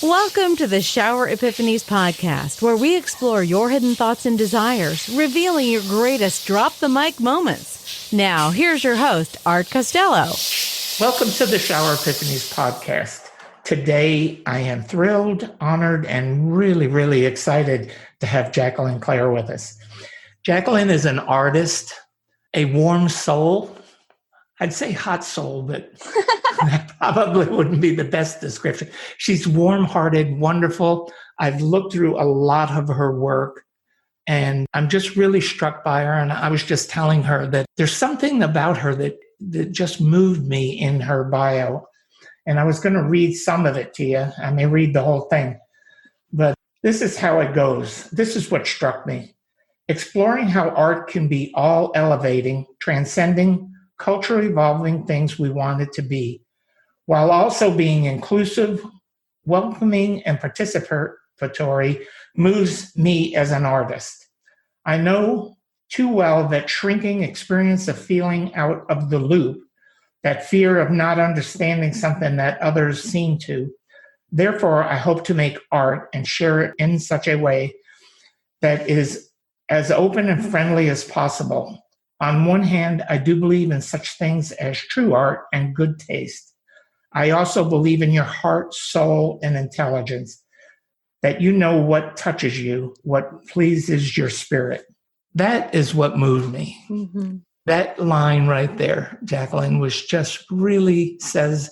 Welcome to the Shower Epiphanies podcast, where we explore your hidden thoughts and desires, revealing your greatest drop the mic moments. Now, here's your host, Art Costello. Welcome to the Shower Epiphanies podcast. Today, I am thrilled, honored, and really excited to have Jacqueline Claire with us. Jacqueline is an artist, a warm soul. I'd say hot soul, but that probably wouldn't be the best description. She's warm-hearted, wonderful. I've looked through a lot of her work, and I'm just really struck by her. And I was just telling her that there's something about her that just moved me in her bio. And I was going to read some of it to you. I may read the whole thing, but this is how it goes. This is what struck me. Exploring how art can be all elevating, transcending, culturally evolving things we want it to be, while also being inclusive, welcoming, and participatory moves me as an artist. I know too well that shrinking experience of feeling out of the loop, that fear of not understanding something that others seem to. Therefore, I hope to make art and share it in such a way that is as open and friendly as possible. On one hand, I do believe in such things as true art and good taste. I also believe in your heart, soul, and intelligence, that you know what touches you, what pleases your spirit. That is what moved me. Mm-hmm. That line right there, Jacqueline, was just really says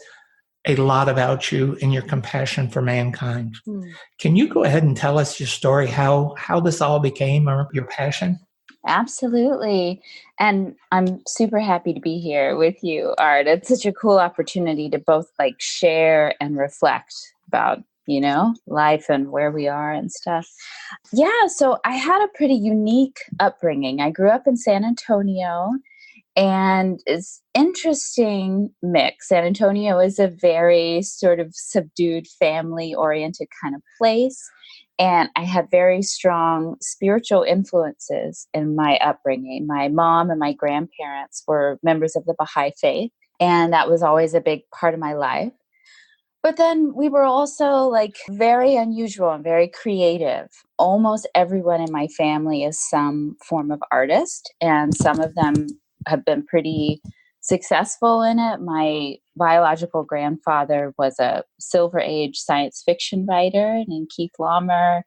a lot about you and your compassion for mankind. Mm. Can you go ahead and tell us your story, how this all became your passion? Absolutely. And I'm super happy to be here with you, Art. It's such a cool opportunity to both share and reflect about, life and where we are and stuff. Yeah. So I had a pretty unique upbringing. I grew up in San Antonio, and it's interesting mix. San Antonio is a very sort of subdued, family-oriented kind of place. And I had very strong spiritual influences in my upbringing. My mom and my grandparents were members of the Baha'i faith, and that was always a big part of my life. But then we were also very unusual and very creative. Almost everyone in my family is some form of artist, and some of them have been pretty successful in it. My biological grandfather was a Silver Age science fiction writer named Keith Laumer.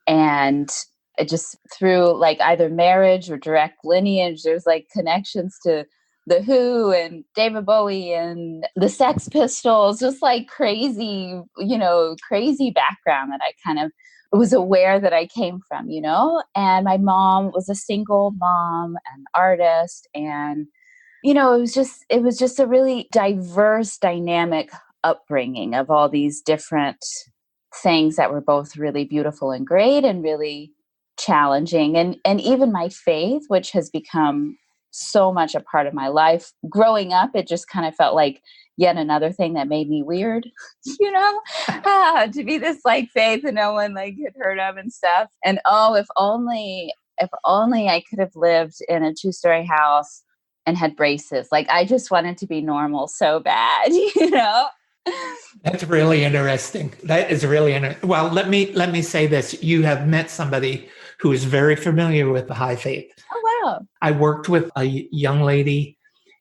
And it just through either marriage or direct lineage, there's connections to The Who and David Bowie and the Sex Pistols, just crazy, crazy background that I kind of was aware that I came from, And my mom was a single mom and artist, and it was just a really diverse, dynamic upbringing of all these different things that were both really beautiful and great and really challenging. And even my faith, which has become so much a part of my life. Growing up, it just kind of felt like yet another thing that made me weird, to be this faith that no one had heard of and stuff. And if only I could have lived in a 2-story house and had braces. I just wanted to be normal so bad, That's really interesting. That is really interesting. Well, let me say this. You have met somebody who is very familiar with the Baha'i faith. Oh, wow. I worked with a young lady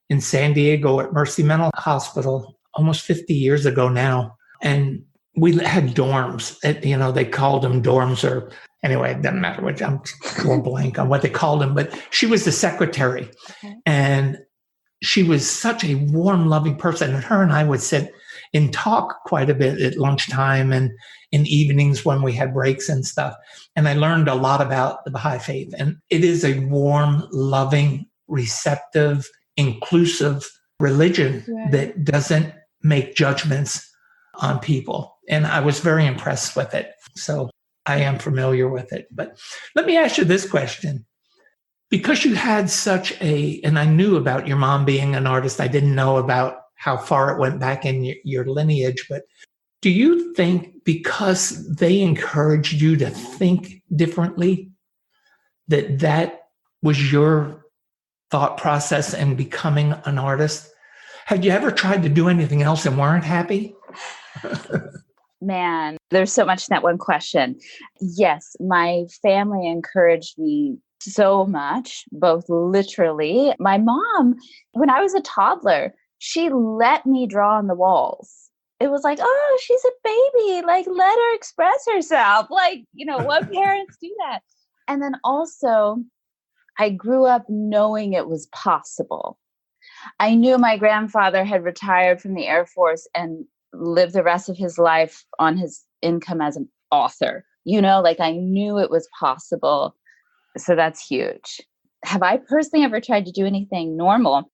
in San Diego at Mercy Mental Hospital almost 50 years ago now. And we had dorms. They called them dorms, or anyway, it doesn't matter which. I'm going blank on what they called them. But she was the secretary. Okay. And she was such a warm, loving person. And her and I would sit and talk quite a bit at lunchtime and in evenings when we had breaks and stuff. And I learned a lot about the Baha'i faith. And it is a warm, loving, receptive, inclusive religion that doesn't make judgments on people. And I was very impressed with it. So I am familiar with it. But let me ask you this question. Because you had and I knew about your mom being an artist, I didn't know about how far it went back in your lineage, but do you think because they encouraged you to think differently, that was your thought process in becoming an artist? Had you ever tried to do anything else and weren't happy? Man, there's so much in that one question. Yes, my family encouraged me so much, both literally. My mom, when I was a toddler, she let me draw on the walls. It was like, oh, she's a baby. Like, let her express herself. Like, what parents do that? And then also, I grew up knowing it was possible. I knew my grandfather had retired from the Air Force and lived the rest of his life on his income as an author. Like I knew it was possible. So that's huge. Have I personally ever tried to do anything normal?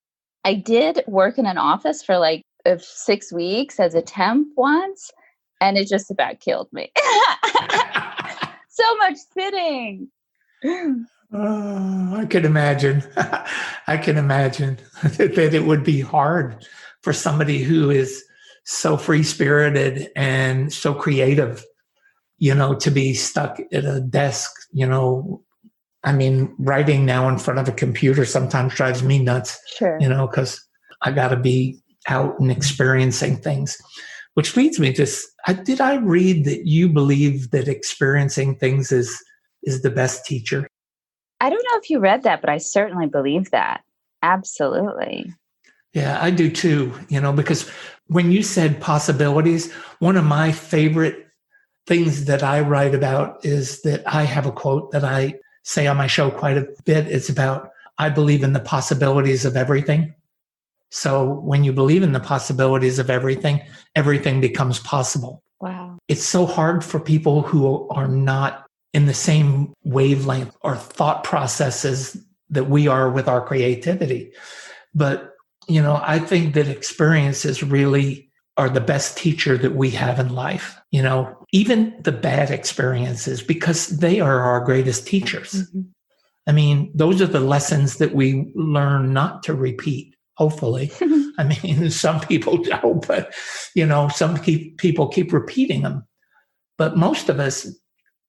I did work in an office for like 6 weeks as a temp once, and it just about killed me. So much sitting. I can imagine. I can imagine that it would be hard for somebody who is so free-spirited and so creative, to be stuck at a desk, writing now in front of a computer sometimes drives me nuts, Sure. Because I got to be out and experiencing things, which leads me to, did I read that you believe that experiencing things is the best teacher? I don't know if you read that, but I certainly believe that. Absolutely. Yeah, I do too, because when you said possibilities, one of my favorite things that I write about is that I have a quote that I say on my show quite a bit. It's about, I believe in the possibilities of everything. So when you believe in the possibilities of everything, everything becomes possible. Wow. It's so hard for people who are not in the same wavelength or thought processes that we are with our creativity. But, I think that experiences really are the best teacher that we have in life, even the bad experiences, because they are our greatest teachers. Mm-hmm. Those are the lessons that we learn not to repeat, hopefully. Some people don't, but, people keep repeating them. But most of us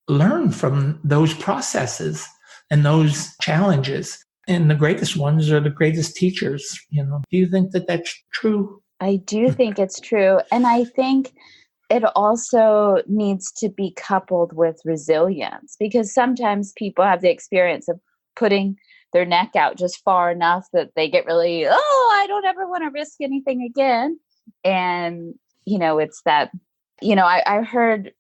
learn from those processes and those challenges. And the greatest ones are the greatest teachers. Do you think that that's true? I do think it's true. And I think it also needs to be coupled with resilience, because sometimes people have the experience of putting their neck out just far enough that they get really, I don't ever want to risk anything again. And, it's that, I heard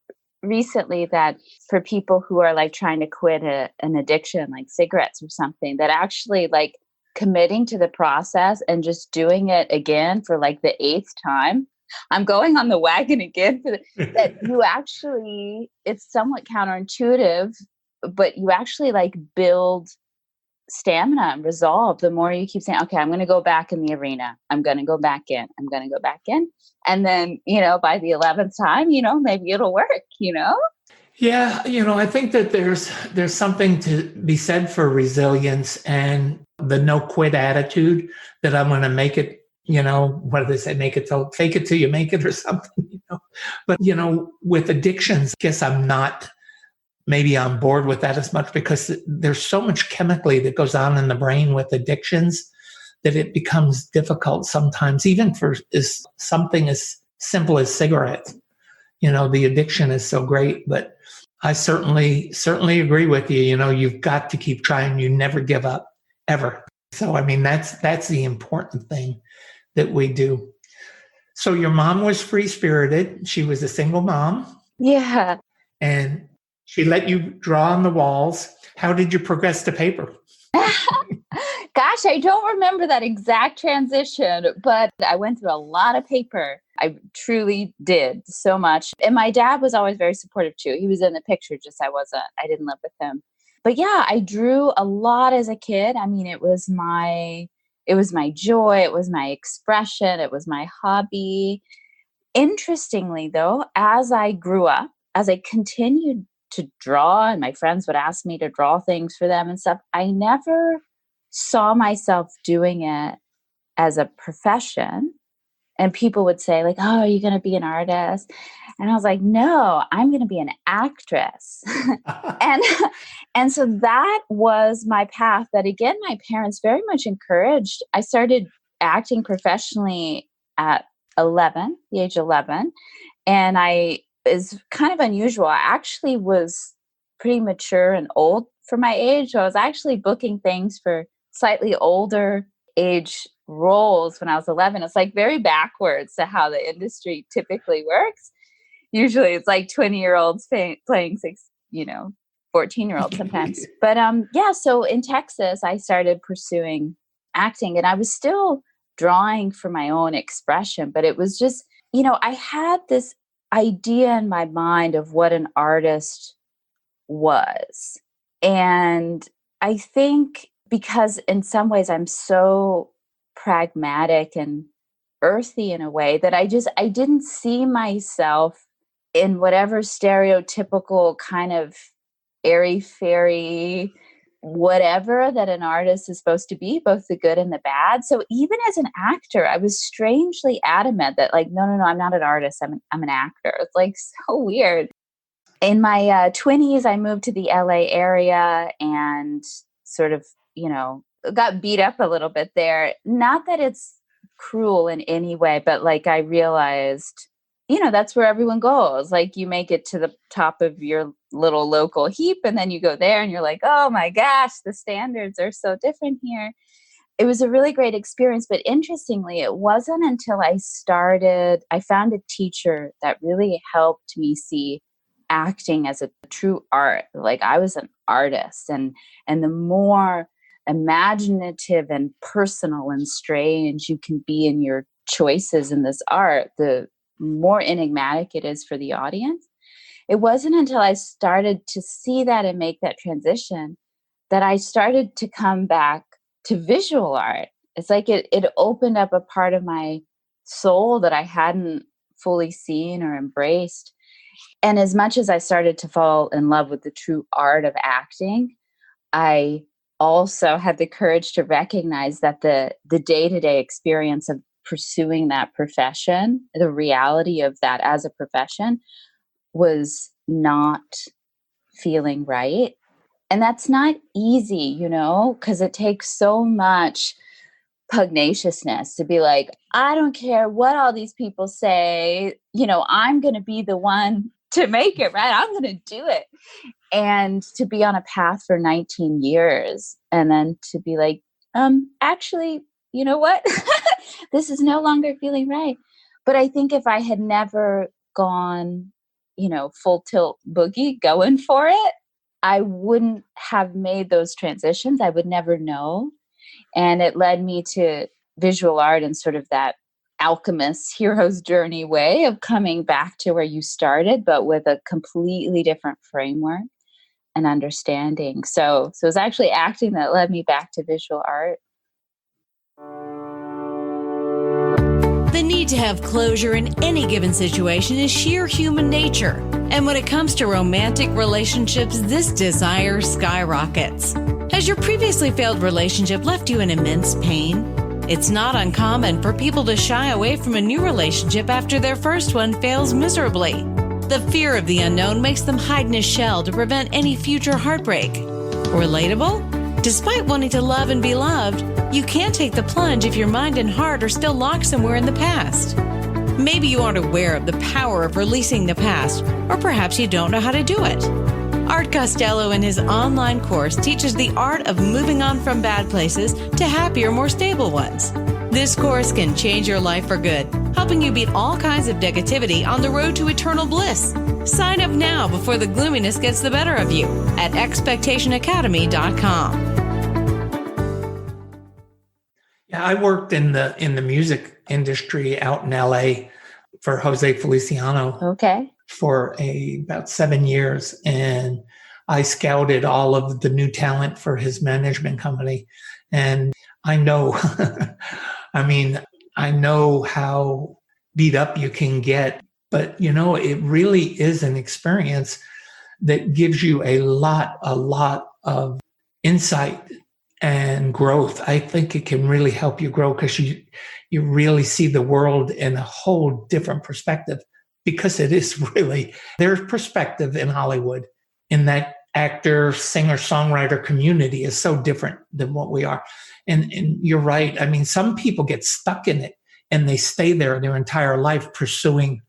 recently that for people who are like trying to quit an addiction like cigarettes or something, that actually like committing to the process and just doing it again for like the 8th time, I'm going on the wagon again for that you actually, it's somewhat counterintuitive, but you actually like build stamina and resolve the more you keep saying, okay, I'm going to go back in the arena. I'm going to go back in. I'm going to go back in. And then, by the 11th time, maybe it'll work, Yeah. I think that there's something to be said for resilience and the no quit attitude, that I'm going to make it, what do they say? Fake it till you make it or something, But, with addictions, I guess I'm not maybe on board with that as much, because there's so much chemically that goes on in the brain with addictions that it becomes difficult sometimes, even for something as simple as cigarettes. The addiction is so great, but I certainly agree with you. You've got to keep trying. You never give up, ever. So, that's the important thing that we do. So your mom was free-spirited. She was a single mom. Yeah. And she let you draw on the walls. How did you progress to paper? Gosh, I don't remember that exact transition, but I went through a lot of paper. I truly did so much. And my dad was always very supportive too. He was in the picture, just I didn't live with him. But yeah, I drew a lot as a kid. It was my joy. It was my expression. It was my hobby. Interestingly though, as I grew up, as I continued to draw and my friends would ask me to draw things for them and stuff, I never saw myself doing it as a profession. And people would say like, oh, are you going to be an artist? And I was like, no, I'm going to be an actress. and so that was my path that, again, my parents very much encouraged. I started acting professionally at the age 11. And I is kind of unusual. I actually was pretty mature and old for my age. So I was actually booking things for slightly older age roles when I was 11. It's like very backwards to how the industry typically works. Usually it's like 20-year-olds playing 14-year-olds sometimes. But so in Texas, I started pursuing acting, and I was still drawing for my own expression, but it was just, I had this idea in my mind of what an artist was. And I think because in some ways I'm so pragmatic and earthy in a way that I didn't see myself in whatever stereotypical kind of airy-fairy whatever that an artist is supposed to be, both the good and the bad. So even as an actor, I was strangely adamant that like, no, I'm not an artist. I'm an actor. It's like so weird. In my 20s, I moved to the LA area and sort of, got beat up a little bit there. Not that it's cruel in any way, but like I realized, that's where everyone goes. Like you make it to the top of your little local heap and then you go there and you're like, oh my gosh, the standards are so different here. It was a really great experience. But interestingly, it wasn't until I found a teacher that really helped me see acting as a true art. Like I was an artist, and the more imaginative and personal and strange you can be in your choices in this art, the more enigmatic it is for the audience. It wasn't until I started to see that and make that transition that I started to come back to visual art. It's like it opened up a part of my soul that I hadn't fully seen or embraced. And as much as I started to fall in love with the true art of acting, I also had the courage to recognize that the day-to-day experience of pursuing that profession, the reality of that as a profession, was not feeling right. And that's not easy, because it takes so much pugnaciousness to be like, I don't care what all these people say, I'm going to be the one to make it, right? I'm going to do it. And to be on a path for 19 years and then to be like, actually, you know what? This is no longer feeling right. But I think if I had never gone, full tilt boogie going for it, I wouldn't have made those transitions. I would never know. And it led me to visual art and sort of that alchemist hero's journey way of coming back to where you started, but with a completely different framework and understanding. So it was actually acting that led me back to visual art. The need to have closure in any given situation is sheer human nature. And when it comes to romantic relationships, this desire skyrockets. Has your previously failed relationship left you in immense pain? It's not uncommon for people to shy away from a new relationship after their first one fails miserably. The fear of the unknown makes them hide in a shell to prevent any future heartbreak. Relatable? Despite wanting to love and be loved, you can't take the plunge if your mind and heart are still locked somewhere in the past. Maybe you aren't aware of the power of releasing the past, or perhaps you don't know how to do it. Art Costello in his online course teaches the art of moving on from bad places to happier, more stable ones. This course can change your life for good, helping you beat all kinds of negativity on the road to eternal bliss. Sign up now before the gloominess gets the better of you at expectationacademy.com. Yeah, I worked in the music industry out in LA for Jose Feliciano. Okay. For about 7 years, and I scouted all of the new talent for his management company. And I know, I know how beat up you can get, but it really is an experience that gives you a lot of insight and growth. I think it can really help you grow because you really see the world in a whole different perspective, because it is really, there's perspective in Hollywood in that actor, singer, songwriter community is so different than what we are. And you're right. Some people get stuck in it and they stay there their entire life pursuing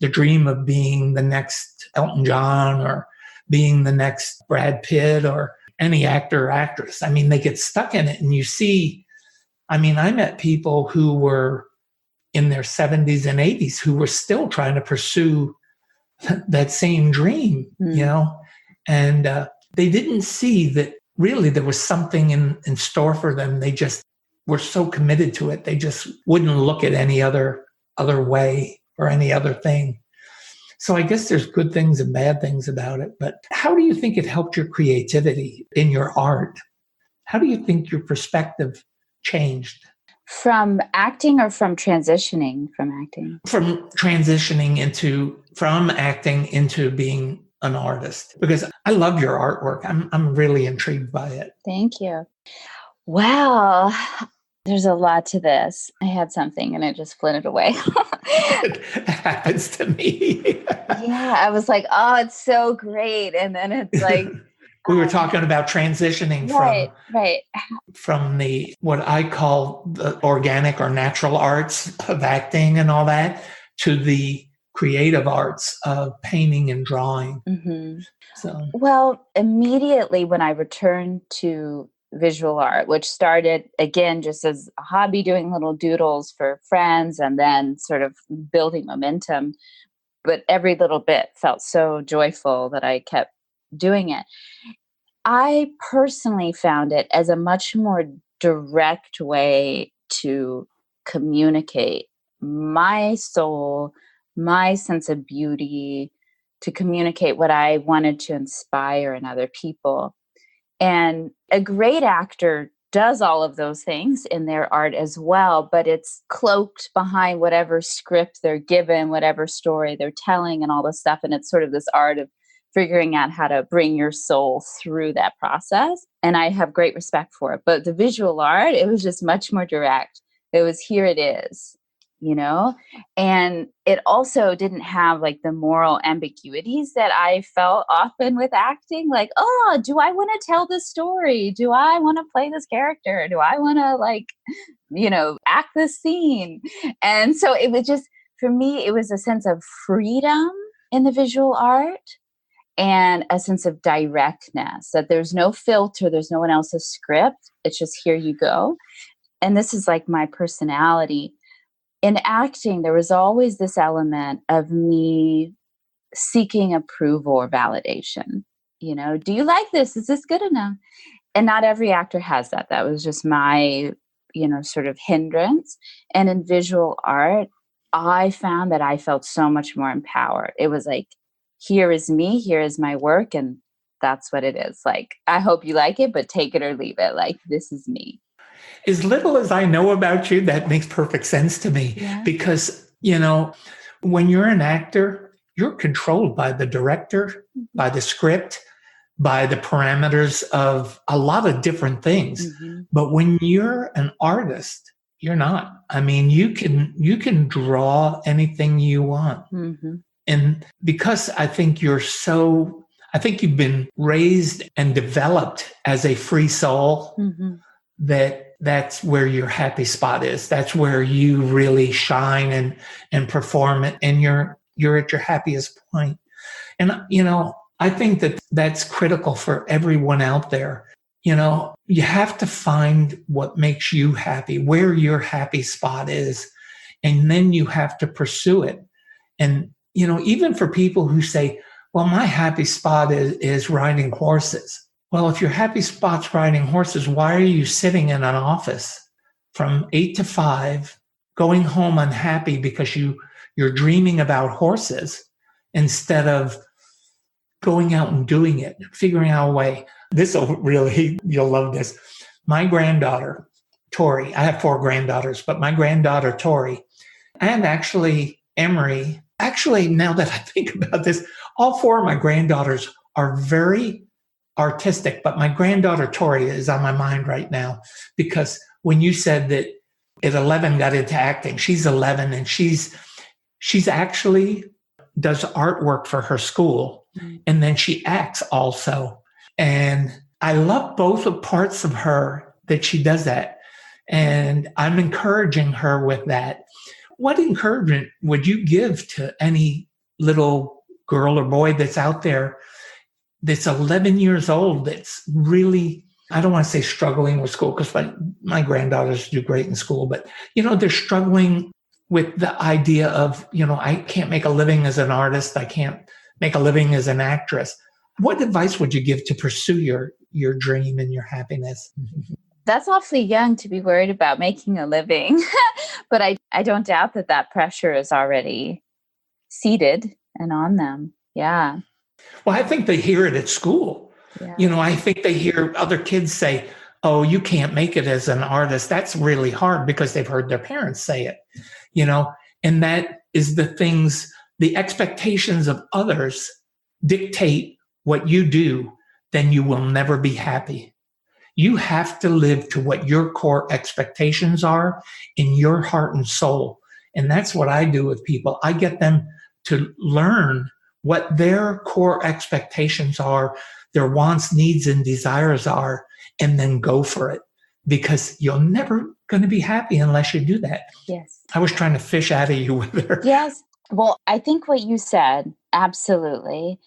the dream of being the next Elton John or being the next Brad Pitt or any actor or actress. I mean, they get stuck in it. And you see, I mean, I met people who were in their 70s and 80s who were still trying to pursue that same dream, you know, and they didn't see that really there was something in store for them. They just were so committed to it. They just wouldn't look at any other way or any other thing. So I guess there's good things and bad things about it. But how do you think it helped your creativity in your art? How do you think your perspective changed? From acting or from transitioning from acting? From transitioning from acting into being an artist, because I love your artwork. I'm really intrigued by it. Thank you. Well, there's a lot to this. I had something and it just flitted away. It happens to me. Yeah, I was like, oh, it's so great. And then it's like... We were talking about transitioning from the, what I call the organic or natural arts of acting and all that, to the creative arts of painting and drawing. Mm-hmm. So, well, immediately when I returned to visual art, which started again just as a hobby, doing little doodles for friends and then sort of building momentum, but every little bit felt so joyful that I kept doing it. I personally found it as a much more direct way to communicate my soul, my sense of beauty, to communicate what I wanted to inspire in other people. And a great actor does all of those things in their art as well, but it's cloaked behind whatever script they're given, whatever story they're telling and all this stuff. And it's sort of this art of figuring out how to bring your soul through that process. And I have great respect for it. But the visual art, it was just much more direct. It was, here it is, you know? And it also didn't have like the moral ambiguities that I felt often with acting. Like, oh, do I want to tell this story? Do I want to play this character? Do I want to act this scene? And so it was just, for me, it was a sense of freedom in the visual art. And a sense of directness, that there's no filter, there's no one else's script. It's just, here you go. And this is like my personality. In acting, there was always this element of me seeking approval or validation. You know, do you like this? Is this good enough? And not every actor has that. That was just my, sort of hindrance. And in visual art, I found that I felt so much more empowered. It was like, here is me, here is my work, and that's what it is. Like, I hope you like it, but take it or leave it. Like, this is me. As little as I know about you, that makes perfect sense to me. Yeah. Because, when you're an actor, you're controlled by the director, by the script, by the parameters of a lot of different things. Mm-hmm. But when you're an artist, you're not. I mean, you can draw anything you want. Mm-hmm. And because I think you've been raised and developed as a free soul, mm-hmm. that's where your happy spot is. That's where you really shine and perform it. And you're at your happiest point. And, I think that's critical for everyone out there. You have to find what makes you happy, where your happy spot is, and then you have to pursue it. And even for people who say, well, my happy spot is riding horses. Well, if your happy spot's riding horses, why are you sitting in an office from 8 to 5, going home unhappy because you're dreaming about horses instead of going out and doing it, figuring out a way? You'll love this. My granddaughter, Tori, I have 4 granddaughters, but my granddaughter, Tori, and actually Emery, now that I think about this, all 4 of my granddaughters are very artistic, but my granddaughter Tori is on my mind right now, because when you said that at 11 got into acting, she's 11 and she's actually does artwork for her school, and then she acts also. And I love both parts of her that she does that, and I'm encouraging her with that. What encouragement would you give to any little girl or boy that's out there that's 11 years old that's really, I don't want to say struggling with school because my granddaughters do great in school, but, they're struggling with the idea of, I can't make a living as an artist. I can't make a living as an actress. What advice would you give to pursue your dream and your happiness? That's awfully young to be worried about making a living. But I don't doubt that pressure is already seated and on them. Yeah. Well, I think they hear it at school. Yeah. I think they hear other kids say, oh, you can't make it as an artist. That's really hard because they've heard their parents say it, and that is the expectations of others dictate what you do, then you will never be happy. You have to live to what your core expectations are in your heart and soul. And that's what I do with people. I get them to learn what their core expectations are, their wants, needs, and desires are, and then go for it. Because you're never going to be happy unless you do that. Yes. I was trying to fish out of you with her. Yes. Well, I think what you said, absolutely.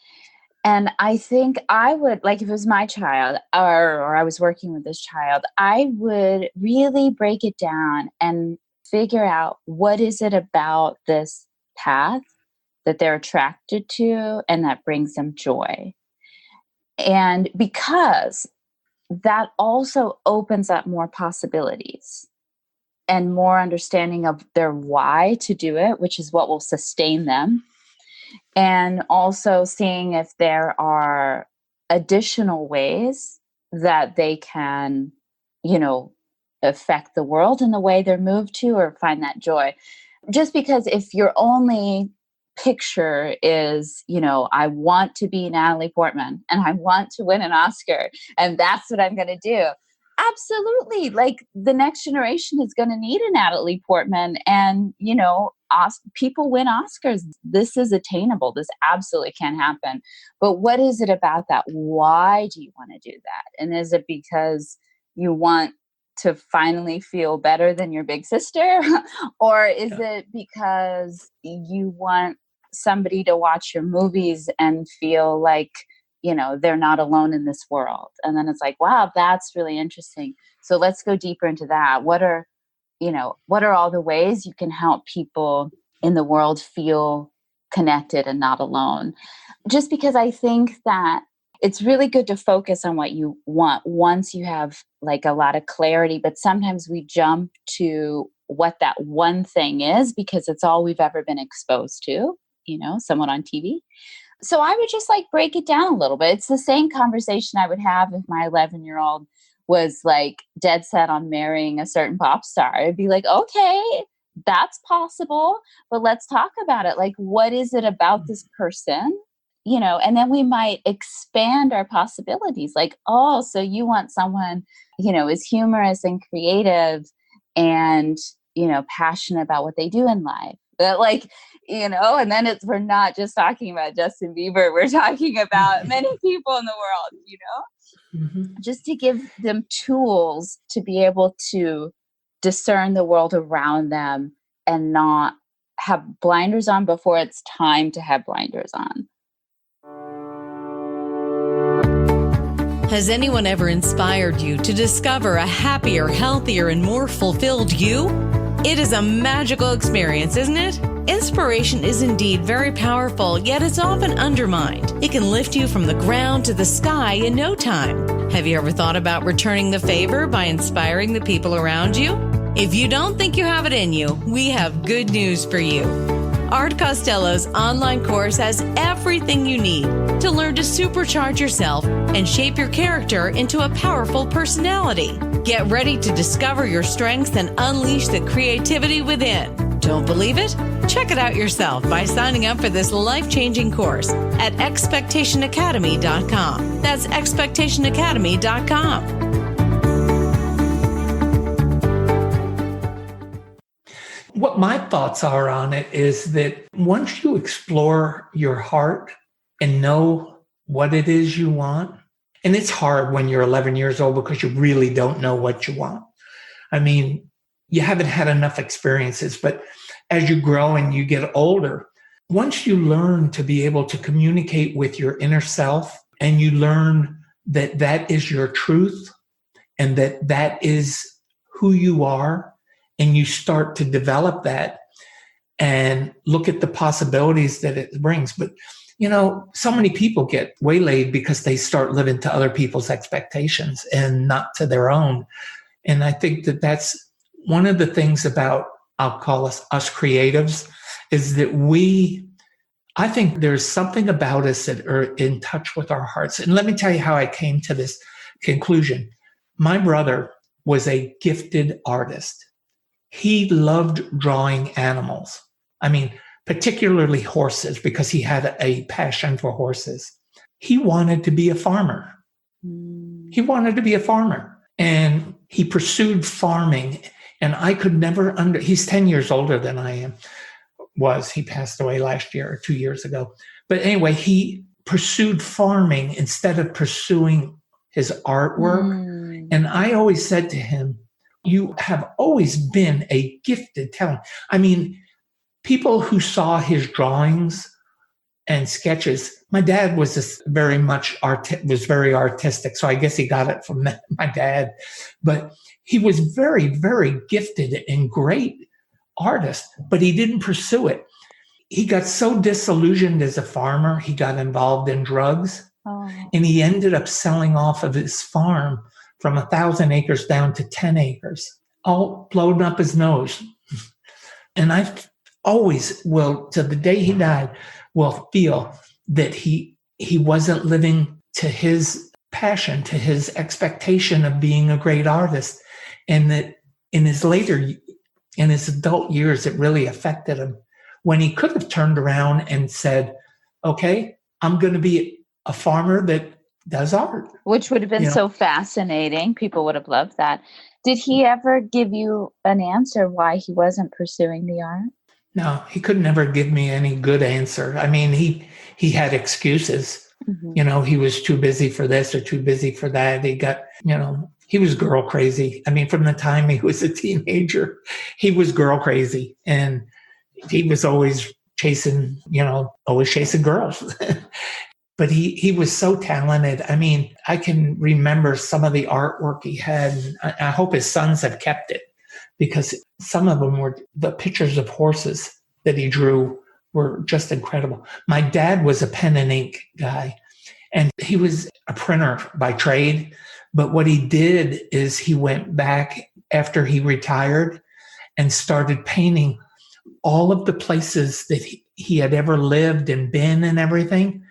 And I think I would, like if it was my child or I was working with this child, I would really break it down and figure out what is it about this path that they're attracted to and that brings them joy. And because that also opens up more possibilities and more understanding of their why to do it, which is what will sustain them. And also seeing if there are additional ways that they can, affect the world in the way they're moved to or find that joy. Just because if your only picture is, I want to be Natalie Portman and I want to win an Oscar and that's what I'm going to do. Absolutely. Like the next generation is going to need a Natalie Portman and, people win Oscars. This is attainable. This absolutely can happen. But what is it about that? Why do you want to do that? And is it because you want to finally feel better than your big sister? Or is it because you want somebody to watch your movies and feel like, they're not alone in this world? And then it's like, wow, that's really interesting. So let's go deeper into that. What are all the ways you can help people in the world feel connected and not alone? Just because I think that it's really good to focus on what you want once you have like a lot of clarity, but sometimes we jump to what that one thing is because it's all we've ever been exposed to, someone on TV. So I would just break it down a little bit. It's the same conversation I would have if my 11-year-old was dead set on marrying a certain pop star. I'd be like, okay, that's possible, but let's talk about it. What is it about this person? And then we might expand our possibilities. Oh, so you want someone, is humorous and creative and, passionate about what they do in life. But and then we're not just talking about Justin Bieber. We're talking about many people in the world, Mm-hmm. just to give them tools to be able to discern the world around them and not have blinders on before it's time to have blinders on. Has anyone ever inspired you to discover a happier, healthier, and more fulfilled you? It is a magical experience, isn't it? Inspiration is indeed very powerful, yet it's often undermined. It can lift you from the ground to the sky in no time. Have you ever thought about returning the favor by inspiring the people around you? If you don't think you have it in you, we have good news for you. Art Costello's online course has everything you need to learn to supercharge yourself and shape your character into a powerful personality. Get ready to discover your strengths and unleash the creativity within. Don't believe it? Check it out yourself by signing up for this life-changing course at expectationacademy.com. That's expectationacademy.com. What my thoughts are on it is that once you explore your heart and know what it is you want, and it's hard when you're 11 years old because you really don't know what you want. I mean, you haven't had enough experiences, but as you grow and you get older, once you learn to be able to communicate with your inner self, and you learn that that is your truth and that that is who you are, and you start to develop that and look at the possibilities that it brings. But, so many people get waylaid because they start living to other people's expectations and not to their own. And I think that that's one of the things about, I'll call us creatives, is that I think there's something about us that are in touch with our hearts. And let me tell you how I came to this conclusion. My brother was a gifted artist. He loved drawing animals. I mean, particularly horses, because he had a passion for horses. He wanted to be a farmer. He wanted to be a farmer. And he pursued farming. And I could never he's 10 years older than I am. He passed away last year or 2 years ago. But anyway, he pursued farming instead of pursuing his artwork. And I always said to him, you have always been a gifted talent. I mean, people who saw his drawings and sketches, my dad was very artistic. So I guess he got it from my dad. But he was very, very gifted and great artist, but he didn't pursue it. He got so disillusioned as a farmer, he got involved in drugs, and he ended up selling off of his farm from 1,000 acres down to 10 acres, all blown up his nose. And I always will, to the day he died, will feel that he wasn't living to his passion, to his expectation of being a great artist, and that in his adult years, it really affected him, when he could have turned around and said, okay, I'm going to be a farmer that does art. Which would have been so fascinating. People would have loved that. Did he ever give you an answer why he wasn't pursuing the art? No, he could never give me any good answer. I mean, he had excuses. Mm-hmm. He was too busy for this or too busy for that. He got, he was girl crazy. I mean, from the time he was a teenager, he was girl crazy. And he was always chasing girls. But he was so talented. I mean, I can remember some of the artwork he had. And I hope his sons have kept it, because some of them were the pictures of horses that he drew were just incredible. My dad was a pen and ink guy, and he was a printer by trade. But what he did is he went back after he retired and started painting all of the places that he had ever lived and been and everything.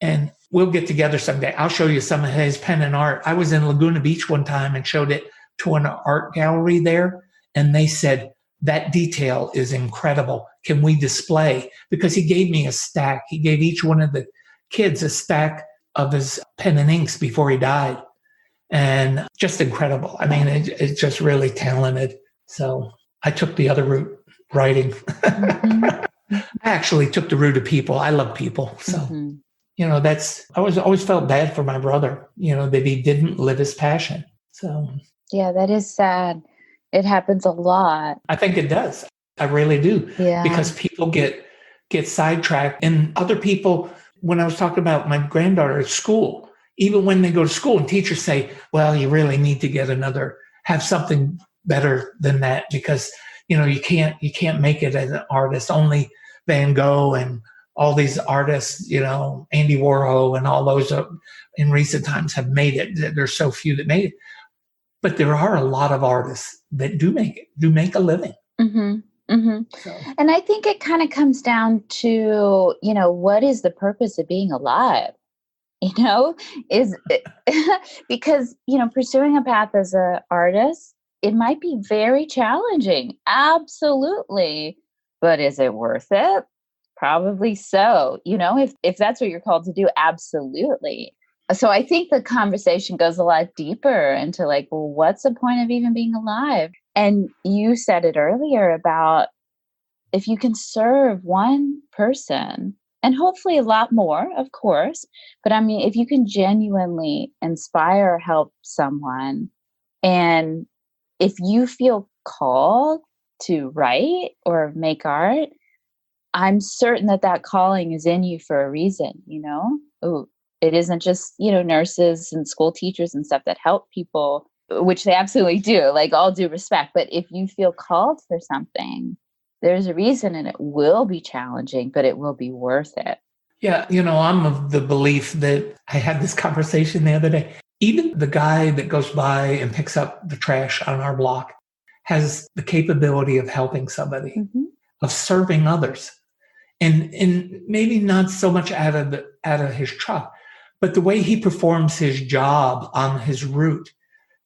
And we'll get together someday. I'll show you some of his pen and art. I was in Laguna Beach one time and showed it to an art gallery there. And they said, that detail is incredible. Can we display? Because he gave me a stack. He gave each one of the kids a stack of his pen and inks before he died. And just incredible. I mean, it's just really talented. So I took the other route, writing. Mm-hmm. I actually took the route of people. I love people. So, mm-hmm. I always felt bad for my brother, that he didn't live his passion. So. Yeah, that is sad. It happens a lot. I think it does. I really do. Yeah. Because people get sidetracked. And other people, when I was talking about my granddaughter at school, even when they go to school and teachers say, well, you really need to have something better than that, because, you can't make it as an artist. Only Van Gogh and all these artists, Andy Warhol and all those in recent times have made it. There's so few that made it. But there are a lot of artists that do make a living. Mm-hmm. Mm-hmm. So. And I think it kind of comes down to, what is the purpose of being alive? Is because, pursuing a path as an artist, it might be very challenging. Absolutely. But is it worth it? Probably so. If that's what you're called to do, absolutely. So I think the conversation goes a lot deeper into what's the point of even being alive? And you said it earlier about if you can serve one person, and hopefully a lot more, of course, but I mean, if you can genuinely inspire or help someone, and if you feel called to write or make art, I'm certain that that calling is in you for a reason, you know? Ooh, it isn't just, nurses and school teachers and stuff that help people, which they absolutely do, like all due respect. But if you feel called for something, there's a reason, and it will be challenging, but it will be worth it. Yeah, I'm of the belief that I had this conversation the other day. Even the guy that goes by and picks up the trash on our block has the capability of helping somebody, of serving others. And maybe not so much out of his truck, but the way he performs his job on his route.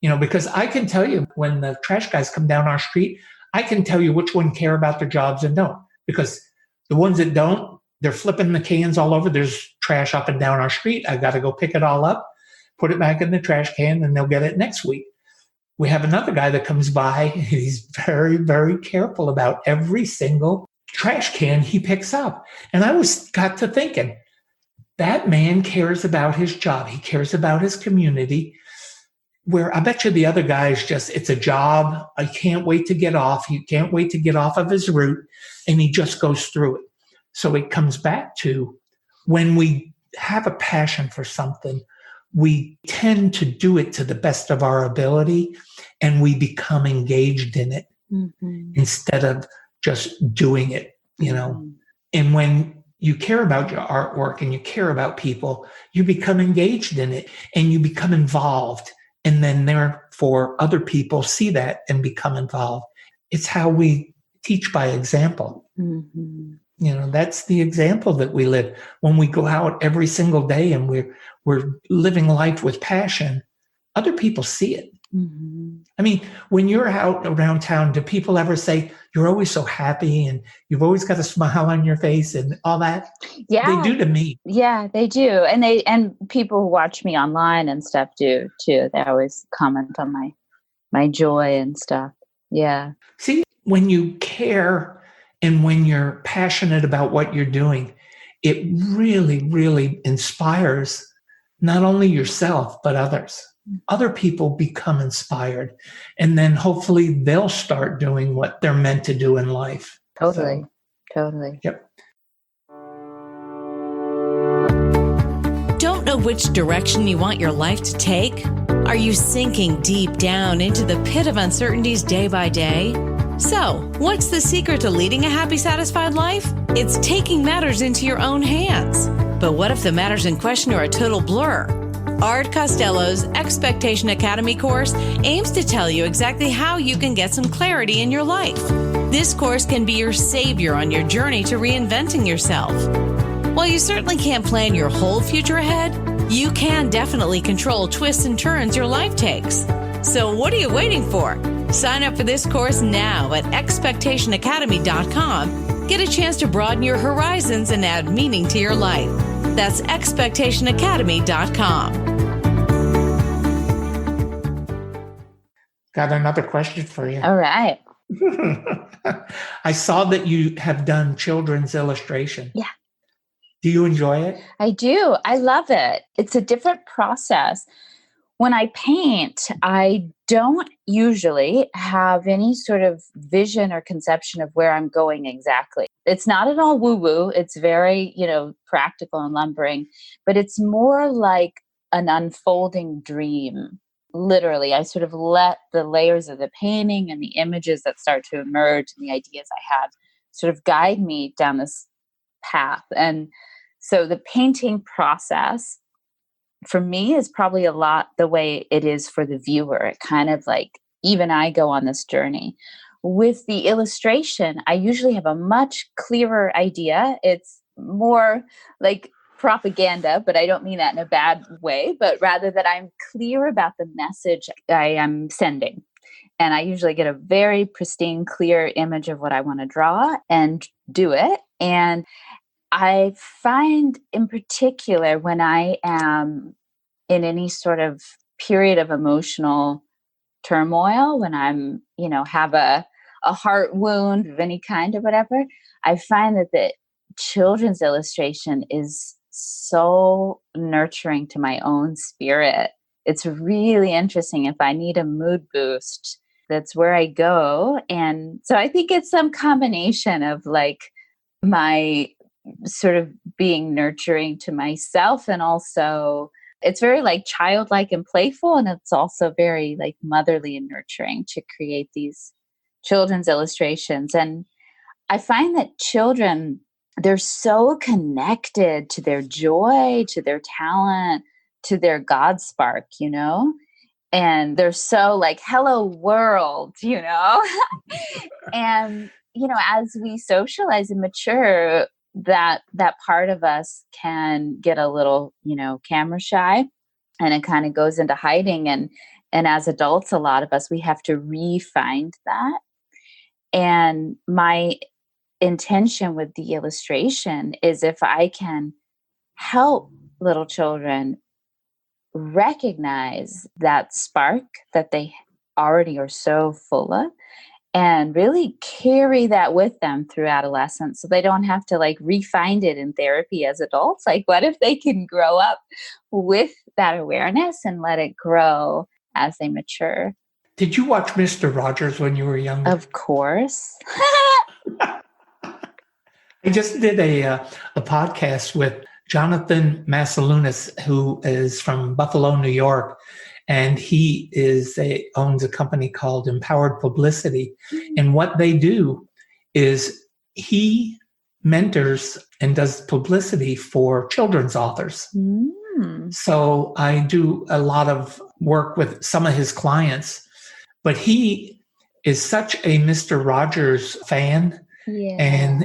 Because I can tell you when the trash guys come down our street, I can tell you which one care about their jobs and don't. Because the ones that don't, they're flipping the cans all over. There's trash up and down our street. I got to go pick it all up, put it back in the trash can, and they'll get it next week. We have another guy that comes by. And he's very, very careful about every single trash can he picks up. And I got to thinking, that man cares about his job. He cares about his community. Where I bet you the other guy's it's a job. I can't wait to get off. He can't wait to get off of his route. And he just goes through it. So it comes back to when we have a passion for something, we tend to do it to the best of our ability, and we become engaged in it instead of just doing it, And when you care about your artwork and you care about people, you become engaged in it and you become involved. And then therefore other people see that and become involved. It's how we teach by example. That's the example that we live. When we go out every single day and we're living life with passion, other people see it. I mean, when you're out around town, do people ever say, you're always so happy and you've always got a smile on your face and all that? Yeah. They do to me. Yeah, they do. And people who watch me online and stuff do too. They always comment on my joy and stuff. Yeah. See, when you care and when you're passionate about what you're doing, it really, really inspires not only yourself, but others. Other people become inspired, and then hopefully they'll start doing what they're meant to do in life. Totally. Yep. Don't know which direction you want your life to take? Are you sinking deep down into the pit of uncertainties day by day? So, what's the secret to leading a happy, satisfied life? It's taking matters into your own hands. But what if the matters in question are a total blur? Art Costello's Expectation Academy course aims to tell you exactly how you can get some clarity in your life. This course can be your savior on your journey to reinventing yourself. While you certainly can't plan your whole future ahead, you can definitely control twists and turns your life takes. So what are you waiting for? Sign up for this course now at expectationacademy.com. Get a chance to broaden your horizons and add meaning to your life. That's expectationacademy.com. Got another question for you. All right. I saw that you have done children's illustration. Yeah. Do you enjoy it? I do. I love it. It's a different process. When I paint, I don't usually have any sort of vision or conception of where I'm going exactly. It's not at all woo-woo. It's very, practical and lumbering, but it's more like an unfolding dream. Literally, I sort of let the layers of the painting and the images that start to emerge and the ideas I have sort of guide me down this path. And so the painting process for me is probably a lot the way it is for the viewer. It kind of like, even I go on this journey. With the illustration, I usually have a much clearer idea. It's more like propaganda, but I don't mean that in a bad way, but rather that I'm clear about the message I am sending. And I usually get a very pristine, clear image of what I want to draw and do it. And I find in particular when I am in any sort of period of emotional turmoil, when I'm, have a heart wound of any kind or whatever, I find that the children's illustration is so nurturing to my own spirit. It's really interesting. If I need a mood boost, that's where I go. And so I think it's some combination of like my sort of being nurturing to myself. And also it's very like childlike and playful. And it's also very like motherly and nurturing to create these children's illustrations. And I find that children, they're so connected to their joy, to their talent, to their God spark, you know? And they're so like, hello world, you know? And, you know, as we socialize and mature, that part of us can get a little, you know, camera shy, and it kind of goes into hiding. And as adults, a lot of us, we have to re-find that. And my intention with the illustration is if I can help little children recognize that spark that they already are so full of, and really carry that with them through adolescence, so they don't have to like re-find it in therapy as adults. Like, what if they can grow up with that awareness and let it grow as they mature? Did you watch Mr. Rogers when you were younger? Of course. I just did a podcast with Jonathan Massalunas, who is from Buffalo, New York, and he owns a company called Empowered Publicity. And what they do is he mentors and does publicity for children's authors. So I do a lot of work with some of his clients, but he is such a Mr. Rogers fan. Yeah. And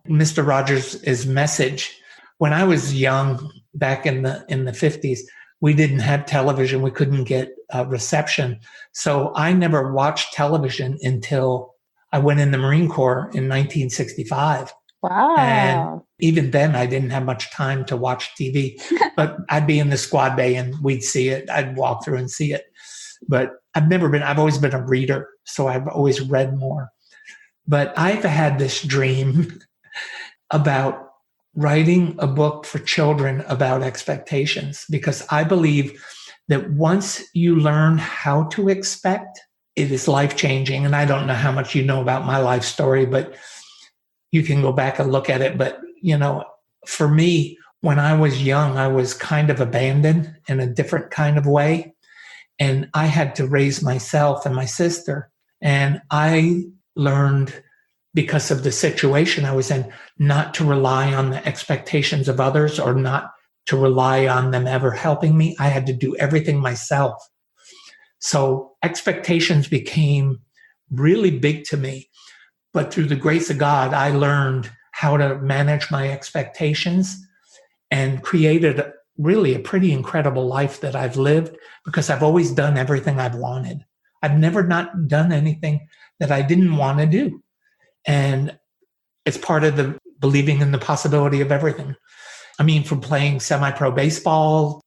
Mr. Rogers' message. When I was young, back in the 50s, we didn't have television. We couldn't get reception. So I never watched television until I went in the Marine Corps in 1965. Wow. And even then, I didn't have much time to watch TV. But I'd be in the squad bay and we'd see it. I'd walk through and see it. But I've always been a reader. So I've always read more. But I've had this dream about writing a book for children about expectations, because I believe that once you learn how to expect, it is life-changing. And I don't know how much you know about my life story, but you can go back and look at it. But, you know, for me, when I was young, I was kind of abandoned in a different kind of way. And I had to raise myself and my sister. And I learned, because of the situation I was in, not to rely on the expectations of others, or not to rely on them ever helping me. I had to do everything myself. So expectations became really big to me. But through the grace of God, I learned how to manage my expectations and created really a pretty incredible life that I've lived, because I've always done everything I've wanted. I've never not done anything that I didn't want to do. And it's part of the believing in the possibility of everything. I mean, from playing semi-pro baseball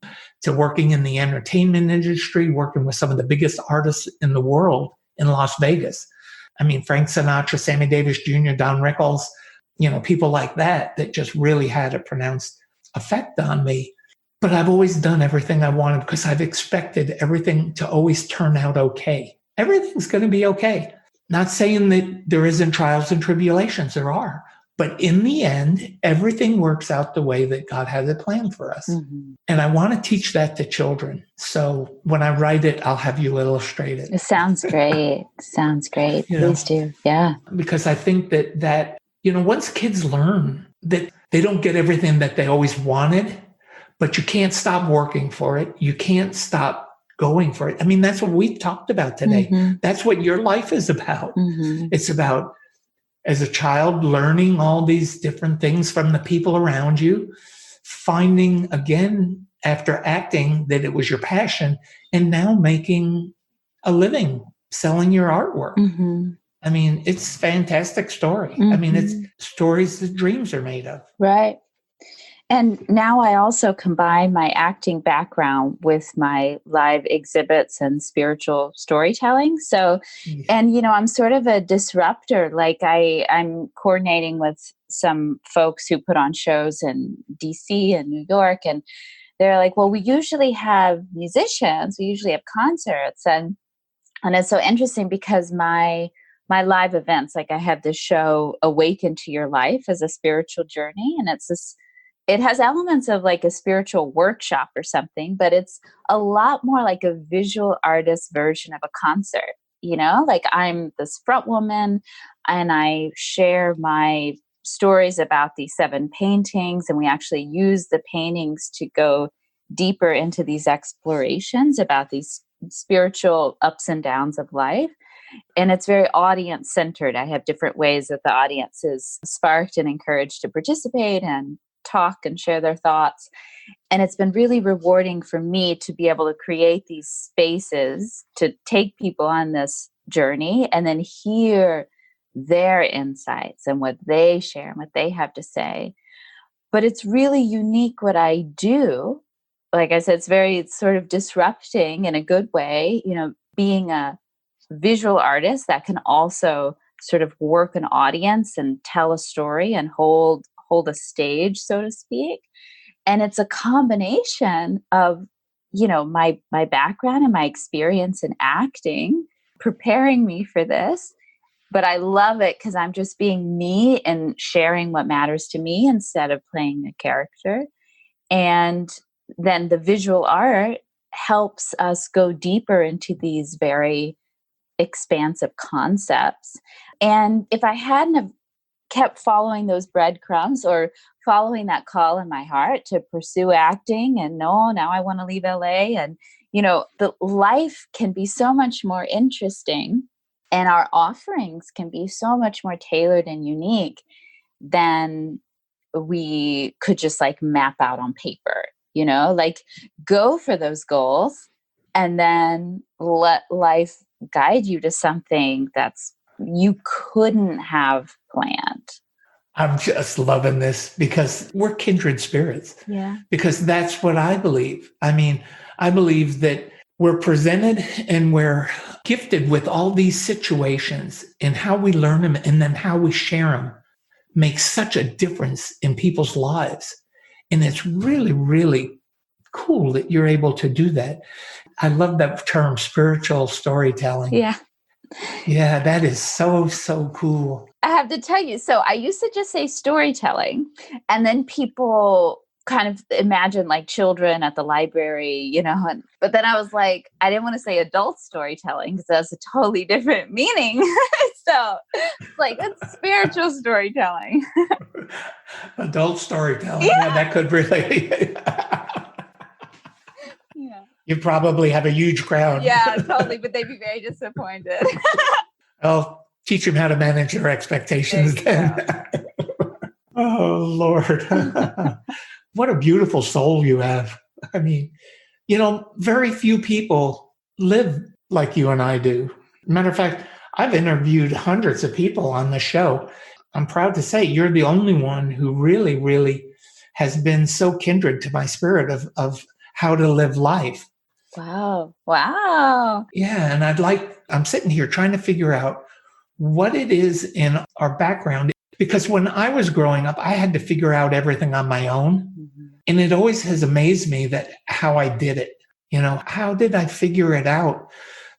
to working in the entertainment industry, working with some of the biggest artists in the world in Las Vegas. I mean, Frank Sinatra, Sammy Davis Jr., Don Rickles, you know, people like that just really had a pronounced effect on me. But I've always done everything I wanted because I've expected everything to always turn out okay. Everything's going to be okay. Not saying that there isn't trials and tribulations, there are. But in the end, everything works out the way that God has it planned for us. Mm-hmm. And I want to teach that to children. So when I write it, I'll have you illustrate it. It sounds great. Sounds great. Please do. Yeah. Because I think that, you know, once kids learn that they don't get everything that they always wanted, but you can't stop working for it. You can't stop going for it. I mean, that's what we've talked about today. Mm-hmm. That's what your life is about. Mm-hmm. It's about, as a child, learning all these different things from the people around you, finding again, after acting, that it was your passion, and now making a living, selling your artwork. Mm-hmm. I mean, it's a fantastic story. Mm-hmm. I mean, it's stories that dreams are made of. Right. And now I also combine my acting background with my live exhibits and spiritual storytelling. So, and, you know, I'm sort of a disruptor. Like I'm coordinating with some folks who put on shows in DC and New York. And they're like, well, we usually have musicians. We usually have concerts. And it's so interesting because my my live events. Like I have this show, Awaken to Your Life, as a spiritual journey. And it has elements of like a spiritual workshop or something, but it's a lot more like a visual artist version of a concert. Like I'm this front woman and I share my stories about these 7 paintings, and we actually use the paintings to go deeper into these explorations about these spiritual ups and downs of life. And it's very audience centered. I have different ways that the audience is sparked and encouraged to participate and talk and share their thoughts. And it's been really rewarding for me to be able to create these spaces to take people on this journey and then hear their insights and what they share and what they have to say. But it's really unique what I do. Like I said, it's sort of disrupting in a good way, being a visual artist that can also sort of work an audience and tell a story and hold a stage, so to speak. And it's a combination of, my background and my experience in acting, preparing me for this. But I love it because I'm just being me and sharing what matters to me instead of playing a character. And then the visual art helps us go deeper into these very expansive concepts. And if I hadn't have kept following those breadcrumbs or following that call in my heart to pursue acting and now I want to leave LA, and the life can be so much more interesting and our offerings can be so much more tailored and unique than we could just like map out on paper, like go for those goals and then let life guide you to something that's you couldn't have planned. I'm just loving this because we're kindred spirits. Yeah. Because that's what I believe. I mean, I believe that we're presented and we're gifted with all these situations, and how we learn them and then how we share them makes such a difference in people's lives. And it's really, really cool that you're able to do that. I love that term, spiritual storytelling. Yeah. Yeah, that is so, so cool. I have to tell you, so I used to just say storytelling, and then people kind of imagine like children at the library, but then I was like, I didn't want to say adult storytelling because that's a totally different meaning. So like it's spiritual storytelling. Adult storytelling. Yeah, that could really... Yeah. You probably have a huge crowd. Yeah, totally. But they'd be very disappointed. I'll teach them how to manage their expectations then. Oh, Lord. What a beautiful soul you have. I mean, very few people live like you and I do. Matter of fact, I've interviewed hundreds of people on the show. I'm proud to say you're the only one who really, really has been so kindred to my spirit of how to live life. Wow. Wow. Yeah. And I'm sitting here trying to figure out what it is in our background. Because when I was growing up, I had to figure out everything on my own. Mm-hmm. And it always has amazed me that how I did it. How did I figure it out?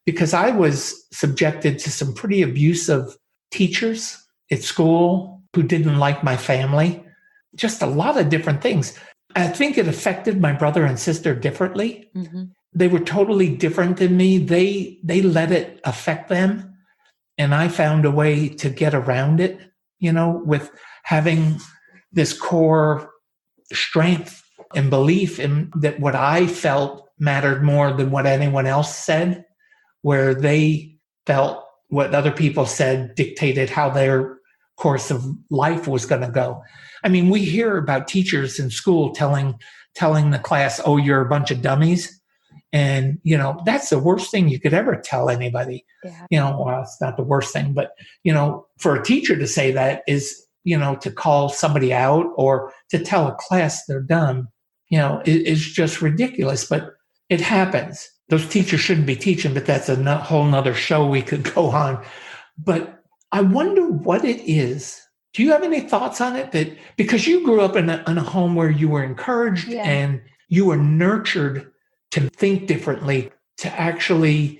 Because I was subjected to some pretty abusive teachers at school who didn't like my family. Just a lot of different things. I think it affected my brother and sister differently. Mm-hmm. They were totally different than me. They let it affect them. And I found a way to get around it, with having this core strength and belief in that what I felt mattered more than what anyone else said, where they felt what other people said dictated how their course of life was going to go. I mean, we hear about teachers in school telling the class, "Oh, you're a bunch of dummies." And, that's the worst thing you could ever tell anybody. Yeah. Well, it's not the worst thing, but, for a teacher to say that is, to call somebody out or to tell a class they're dumb, is just ridiculous, but it happens. Those teachers shouldn't be teaching, but that's a whole nother show we could go on. But I wonder what it is. Do you have any thoughts on it? That because you grew up in a home where you were encouraged and you were nurtured to think differently, to actually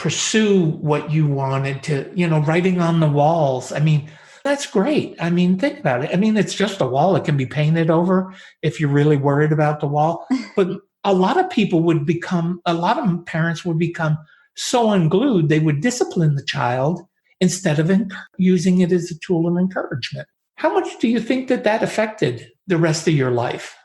pursue what you wanted to, writing on the walls. I mean, that's great. I mean, think about it. I mean, it's just a wall. It can be painted over if you're really worried about the wall. But a lot of parents would become so unglued, they would discipline the child instead of using it as a tool of encouragement. How much do you think that affected the rest of your life?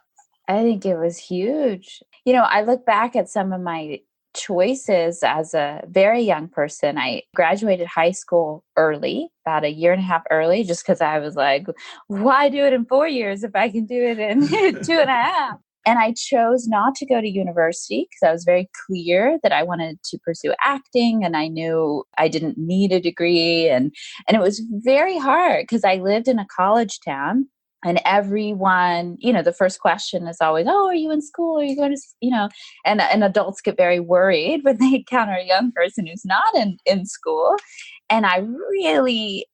I think it was huge. I look back at some of my choices as a very young person. I graduated high school early, about a year and a half early, just because I was like, why do it in 4 years if I can do it in 2.5? And I chose not to go to university because I was very clear that I wanted to pursue acting, and I knew I didn't need a degree. And it was very hard because I lived in a college town. And everyone, the first question is always, oh, are you in school? Are you going to, and adults get very worried when they encounter a young person who's not in school. And I really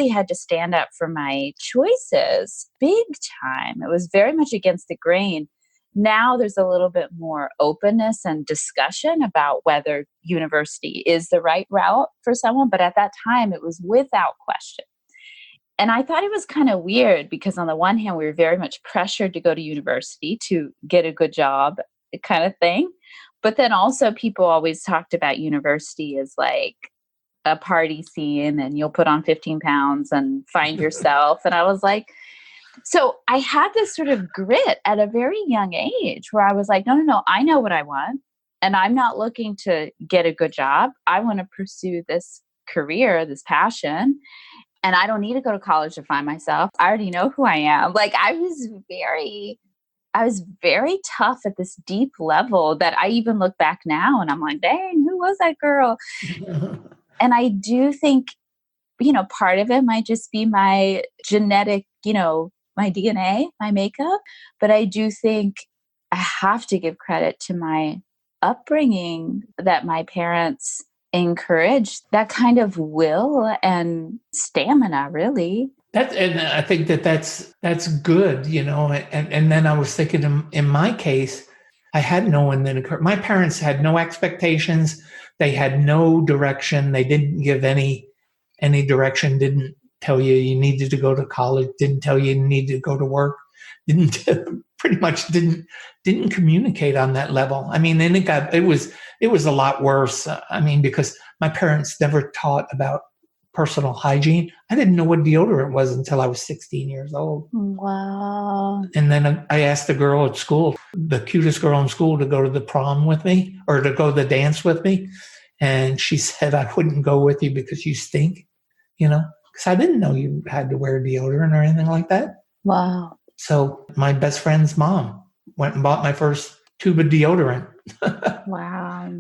had to stand up for my choices big time. It was very much against the grain. Now there's a little bit more openness and discussion about whether university is the right route for someone. But at that time, it was without question. And I thought it was kind of weird because on the one hand, we were very much pressured to go to university to get a good job kind of thing. But then also people always talked about university as like a party scene and you'll put on 15 pounds and find yourself. And I was like, so I had this sort of grit at a very young age where I was like, no, I know what I want. And I'm not looking to get a good job. I want to pursue this career, this passion. And I don't need to go to college to find myself. I already know who I am. Like I was very tough at this deep level that I even look back now and I'm like, dang, who was that girl? And I do think, part of it might just be my genetic, my DNA, my makeup. But I do think I have to give credit to my upbringing, that my parents encouraged that kind of will and stamina, really. And I think that's good, and then I was thinking in my case, I had no one that encouraged. My parents had no expectations. They had no direction. They didn't give any direction, didn't tell you needed to go to college, didn't tell you needed to go to work, pretty much didn't communicate on that level. I mean, and it was a lot worse. I mean, because my parents never taught about personal hygiene. I didn't know what deodorant was until I was 16 years old. Wow. And then I asked the girl at school, the cutest girl in school, to go to the prom with me or to go to the dance with me. And she said, I wouldn't go with you because you stink, because I didn't know you had to wear deodorant or anything like that. Wow. So my best friend's mom went and bought my first tube of deodorant. Wow.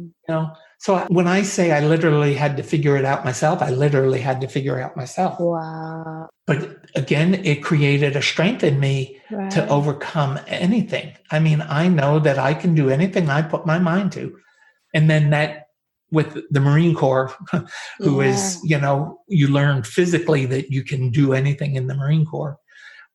So when I say I literally had to figure it out myself, I literally had to figure it out myself. Wow. But again, it created a strength in me Right. to overcome anything. I mean, I know that I can do anything I put my mind to. And then that with the Marine Corps, who is, you learn physically that you can do anything in the Marine Corps.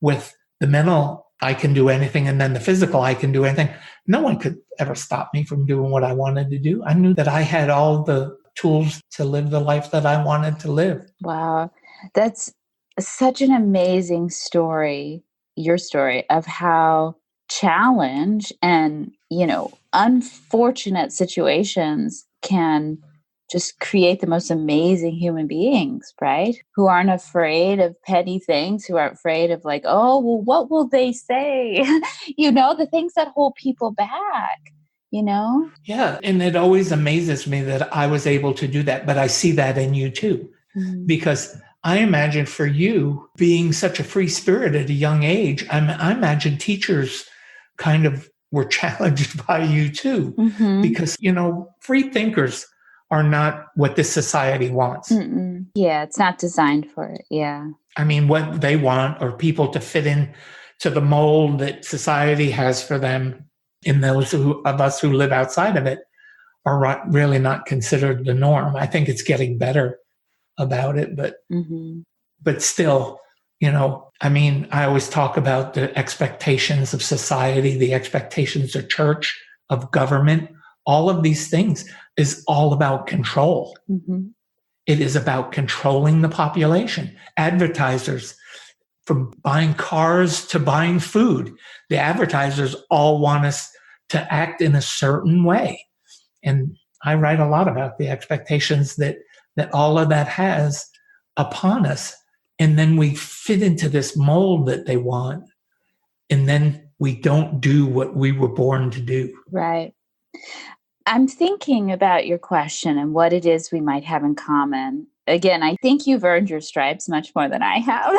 With the mental, I can do anything. And then the physical, I can do anything. No one could ever stop me from doing what I wanted to do. I knew that I had all the tools to live the life that I wanted to live. Wow. That's such an amazing story, your story of how challenge and, unfortunate situations can just create the most amazing human beings, right? Who aren't afraid of petty things, who aren't afraid of like, oh, well, what will they say? The things that hold people back, Yeah. And it always amazes me that I was able to do that. But I see that in you too, because I imagine for you being such a free spirit at a young age, I imagine teachers kind of were challenged by you too, because, free thinkers are not what this society wants. Mm-mm. Yeah, it's not designed for it. Yeah. I mean, what they want are people to fit in to the mold that society has for them. And those of us who live outside of it are really not considered the norm. I think it's getting better about it, but still, I always talk about the expectations of society, the expectations of church, of government, all of these things is all about control. Mm-hmm. It is about controlling the population. Advertisers, from buying cars to buying food, the advertisers all want us to act in a certain way. And I write a lot about the expectations that all of that has upon us. And then we fit into this mold that they want. And then we don't do what we were born to do. Right. I'm thinking about your question and what it is we might have in common. Again, I think you've earned your stripes much more than I have.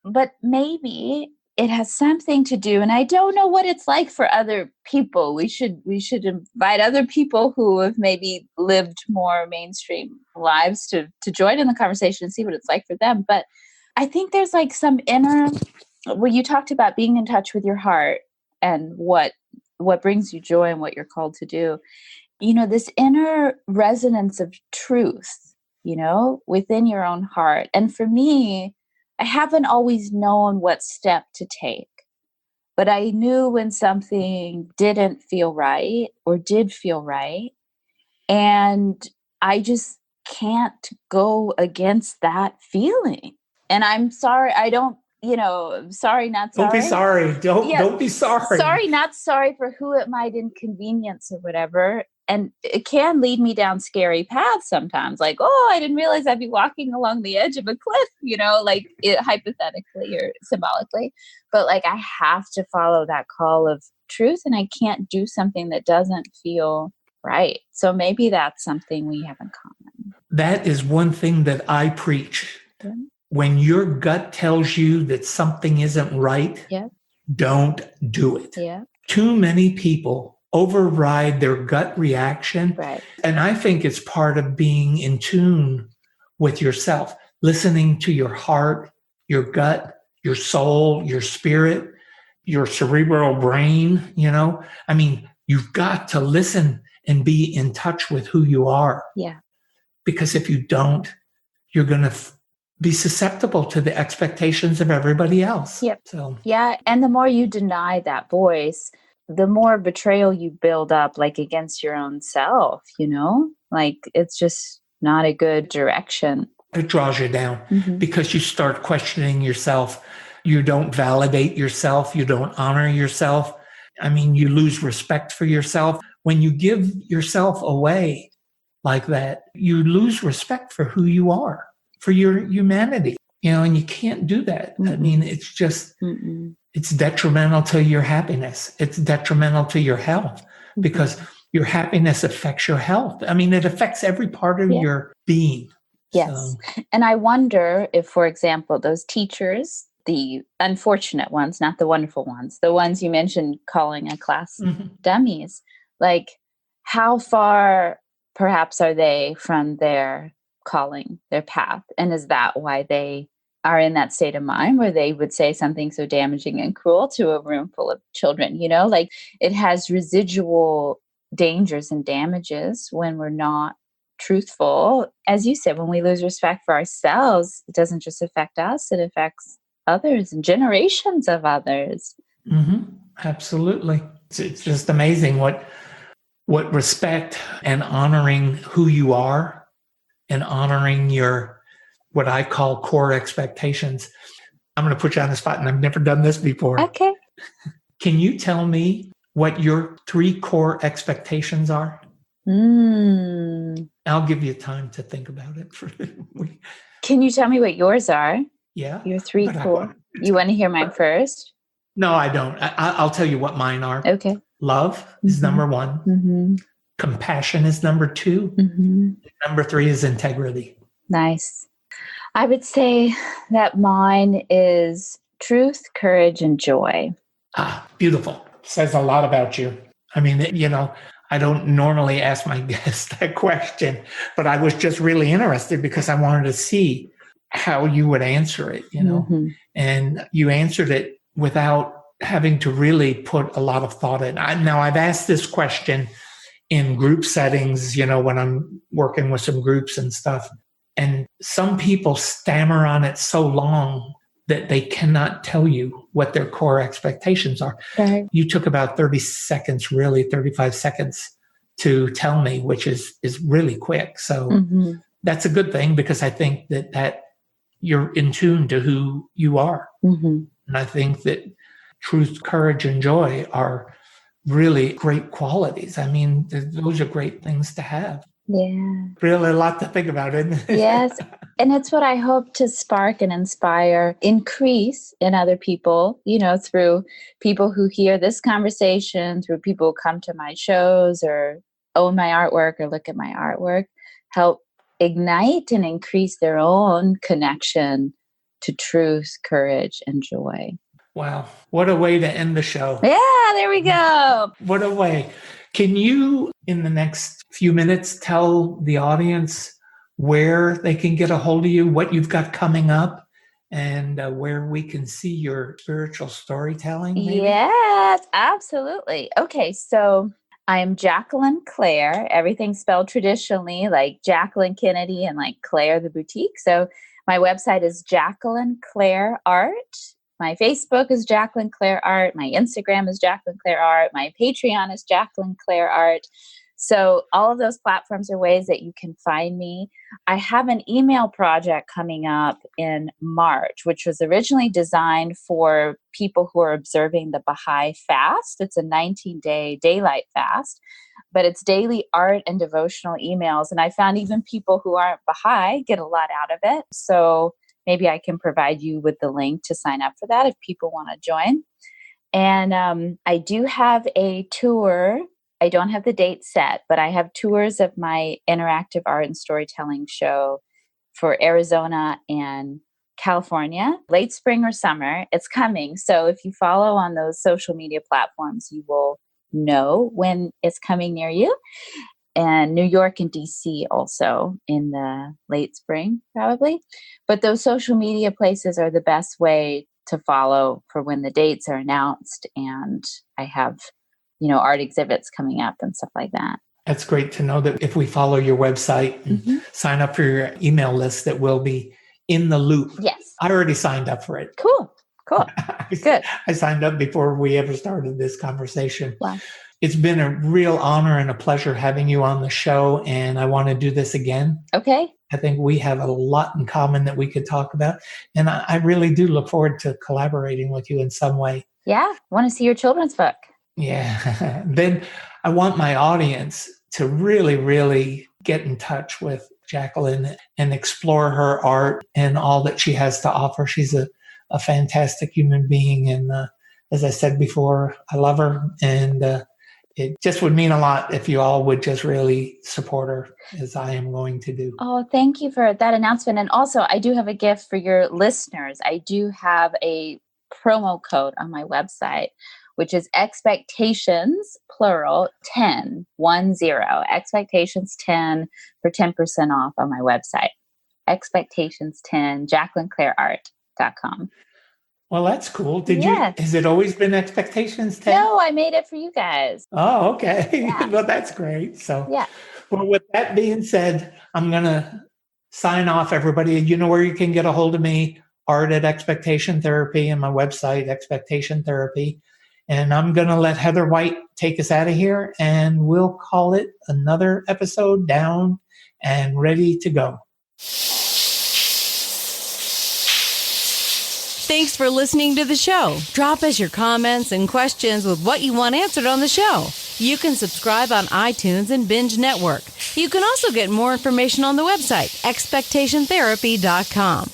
But maybe it has something to do, and I don't know what it's like for other people. We should invite other people who have maybe lived more mainstream lives to join in the conversation and see what it's like for them. But I think there's like some inner, well, you talked about being in touch with your heart and what brings you joy and what you're called to do. You know, this inner resonance of truth, you know, within your own heart. And for me, I haven't always known what step to take, but I knew when something didn't feel right or did feel right. And I just can't go against that feeling. And I'm sorry, sorry, not sorry. Don't be sorry. Don't be sorry. Sorry, not sorry for who it might inconvenience or whatever. And it can lead me down scary paths sometimes. Like, oh, I didn't realize I'd be walking along the edge of a cliff, like hypothetically or symbolically. But like, I have to follow that call of truth, and I can't do something that doesn't feel right. So maybe that's something we have in common. That is one thing that I preach. Yeah. When your gut tells you that something isn't right, Yeah. don't do it. Yeah. Too many people override their gut reaction. Right. And I think it's part of being in tune with yourself, listening to your heart, your gut, your soul, your spirit, your cerebral brain. I mean, you've got to listen and be in touch with who you are. Yeah. Because if you don't, you're going to be susceptible to the expectations of everybody else. Yep. So, yeah. And the more you deny that voice, the more betrayal you build up, like against your own self, like it's just not a good direction. It draws you down because you start questioning yourself. You don't validate yourself. You don't honor yourself. I mean, you lose respect for yourself. When you give yourself away like that, you lose respect for who you are, for your humanity, and you can't do that. I mean, it's just, it's detrimental to your happiness. It's detrimental to your health because your happiness affects your health. I mean, it affects every part of your being. Yes. So. And I wonder if, for example, those teachers, the unfortunate ones, not the wonderful ones, the ones you mentioned calling a class dummies, like how far perhaps are they from their calling, their path? And is that why they are in that state of mind where they would say something so damaging and cruel to a room full of children? Like it has residual dangers and damages when we're not truthful. As you said, when we lose respect for ourselves, it doesn't just affect us, it affects others and generations of others. Absolutely. It's just amazing what respect and honoring who you are and honoring your, what I call core expectations. I'm going to put you on the spot, and I've never done this before. Okay. Can you tell me what your 3 core expectations are? I'll give you time to think about it. Can you tell me what yours are? Yeah. Your 3 core. You want to hear mine first? No, I don't. I'll tell you what mine are. Okay. Love is number 1. Compassion is number 2. Number 3 is integrity. Nice. I would say that mine is truth, courage, and joy. Beautiful. Says a lot about you. I mean, I don't normally ask my guests that question, but I was just really interested because I wanted to see how you would answer it, and you answered it without having to really put a lot of thought in. Now, I've asked this question in group settings, when I'm working with some groups and stuff. And some people stammer on it so long that they cannot tell you what their core expectations are. Right. You took about 30 seconds, really 35 seconds to tell me, which is really quick. So that's a good thing, because I think that you're in tune to who you are. And I think that truth, courage, and joy are really great qualities. I mean, those are great things to have. Yeah. Really a lot to think about, isn't it? Yes. And it's what I hope to spark and inspire, increase in other people, through people who hear this conversation, through people who come to my shows or own my artwork or look at my artwork, help ignite and increase their own connection to truth, courage, and joy. Wow. What a way to end the show. Yeah, there we go. What a way. Can you, in the next few minutes, tell the audience where they can get a hold of you, what you've got coming up, and where we can see your spiritual storytelling? Maybe? Yes, absolutely. Okay, so I am Jacqueline Claire, everything spelled traditionally, like Jacqueline Kennedy and like Claire the boutique. So my website is Jacqueline Claire Art. My Facebook is Jacqueline Claire Art. My Instagram is Jacqueline Claire Art. My Patreon is Jacqueline Claire Art. So all of those platforms are ways that you can find me. I have an email project coming up in March, which was originally designed for people who are observing the Baha'i fast. It's a 19-day daylight fast, but it's daily art and devotional emails. And I found even people who aren't Baha'i get a lot out of it. So maybe I can provide you with the link to sign up for that if people want to join. And I do have a tour. I don't have the date set, but I have tours of my interactive art and storytelling show for Arizona and California, late spring or summer. It's coming. So if you follow on those social media platforms, you will know when it's coming near you. And New York and DC also in the late spring, probably. But those social media places are the best way to follow for when the dates are announced. And I have, art exhibits coming up and stuff like that. That's great to know that if we follow your website and sign up for your email list, that we'll be in the loop. Yes. I already signed up for it. Cool. Good. I signed up before we ever started this conversation. Wow. It's been a real honor and a pleasure having you on the show, and I want to do this again. Okay. I think we have a lot in common that we could talk about, and I really do look forward to collaborating with you in some way. Yeah. I want to see your children's book. Yeah. Then I want my audience to really, really get in touch with Jacqueline and explore her art and all that she has to offer. She's a fantastic human being. And as I said before, I love her. And it just would mean a lot if you all would just really support her, as I am going to do. Oh, thank you for that announcement. And also, I do have a gift for your listeners. I do have a promo code on my website, which is expectations, plural, 10, expectations 10 for 10% off on my website. Expectations 10, JacquelineClaireArt.com. Well, that's cool. Has it always been Expectations 10? No, I made it for you guys. Oh, okay. Yeah. Well, that's great. So, yeah. Well, with that being said, I'm going to sign off, everybody. You know where you can get a hold of me, Art at Expectation Therapy, and my website, Expectation Therapy. And I'm going to let Heather White take us out of here, and we'll call it another episode down and ready to go. Thanks for listening to the show. Drop us your comments and questions with what you want answered on the show. You can subscribe on iTunes and Binge Network. You can also get more information on the website, expectationtherapy.com.